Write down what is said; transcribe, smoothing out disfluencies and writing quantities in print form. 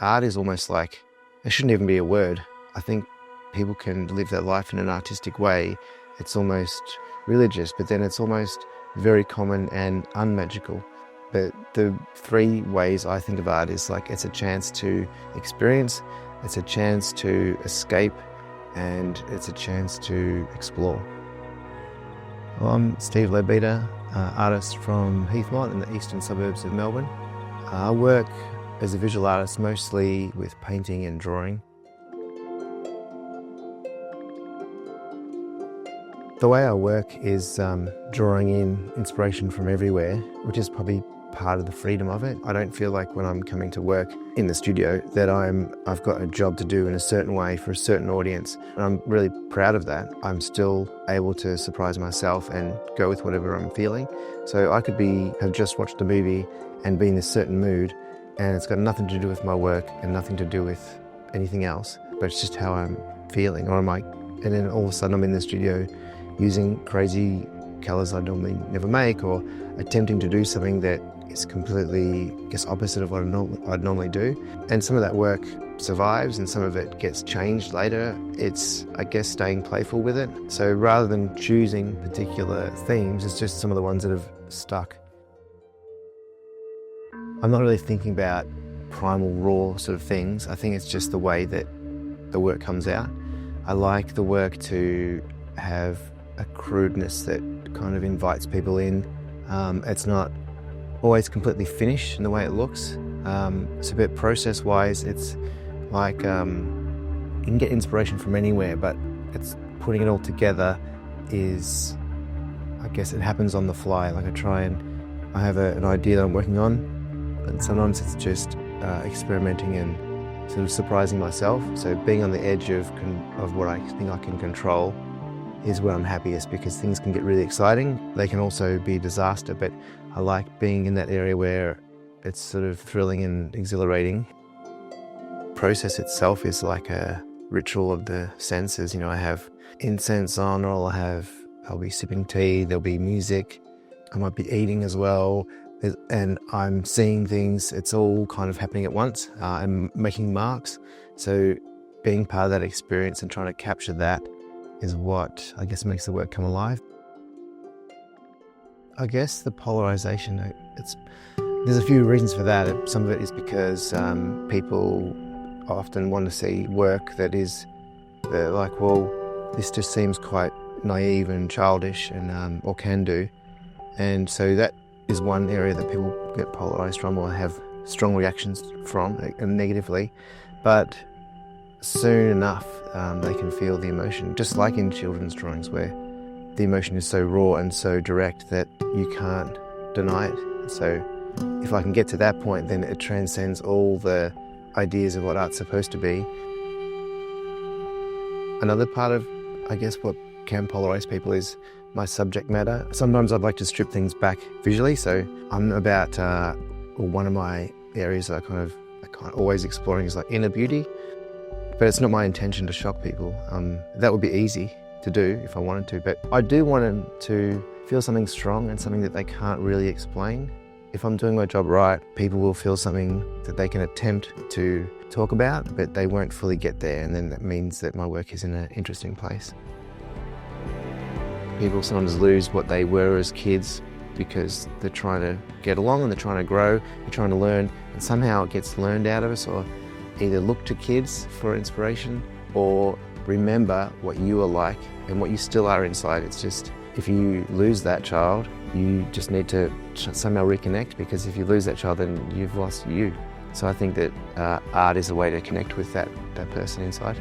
art is almost like, it shouldn't even be a word. I think people can live their life in an artistic way. It's almost religious, but then it's almost very common and unmagical. But the three ways I think of art is like, it's a chance to experience, it's a chance to escape, and it's a chance to explore. Well, I'm Steve Leadbeater, artist from Heathmont in the eastern suburbs of Melbourne. I work as a visual artist mostly with painting and drawing. The way I work is drawing in inspiration from everywhere, which is probably part of the freedom of it. I don't feel like when I'm coming to work in the studio that I've got a job to do in a certain way for a certain audience. And I'm really proud of that. I'm still able to surprise myself and go with whatever I'm feeling. So I could have just watched a movie and be in this certain mood, and it's got nothing to do with my work and nothing to do with anything else, but it's just how I'm feeling. And then all of a sudden I'm in the studio using crazy colours I normally never make, or attempting to do something that is completely, I guess, opposite of what I'd normally do. And some of that work survives and some of it gets changed later. It's, I guess, staying playful with it. So rather than choosing particular themes, it's just some of the ones that have stuck. I'm not really thinking about primal, raw sort of things. I think it's just the way that the work comes out. I like the work to have a crudeness that kind of invites people in. It's not always completely finished in the way it looks. It's a bit process-wise. It's like you can get inspiration from anywhere, but it's putting it all together is, I guess, it happens on the fly. Like I have an idea that I'm working on, and sometimes it's just experimenting and sort of surprising myself. So being on the edge of what I think I can control is where I'm happiest, because things can get really exciting. They can also be a disaster, but I like being in that area where it's sort of thrilling and exhilarating. The process itself is like a ritual of the senses. You know, I have incense on, or I'll be sipping tea, there'll be music, I might be eating as well, and I'm seeing things. It's all kind of happening at once. I'm making marks. So being part of that experience and trying to capture that is what, I guess, makes the work come alive. I guess the polarization, there's a few reasons for that. Some of it is because people often want to see work that is, they're like, well, this just seems quite naive and childish and or can do. And so that is one area that people get polarized from or have strong reactions from, negatively. But soon enough, they can feel the emotion, just like in children's drawings where the emotion is so raw and so direct that you can't deny it. So if I can get to that point, then it transcends all the ideas of what art's supposed to be. Another part of, I guess, what can polarize people is my subject matter. Sometimes I'd like to strip things back visually, so I'm about, one of my areas that I kind of always exploring is like inner beauty. But it's not my intention to shock people. That would be easy to do if I wanted to, but I do want them to feel something strong and something that they can't really explain. If I'm doing my job right, people will feel something that they can attempt to talk about, but they won't fully get there, and then that means that my work is in an interesting place. People sometimes lose what they were as kids because they're trying to get along and they're trying to grow, they're trying to learn, and somehow it gets learned out of us, or either look to kids for inspiration or remember what you were like and what you still are inside. It's just, if you lose that child, you just need to somehow reconnect, because if you lose that child, then you've lost you. So I think that art is a way to connect with that person inside.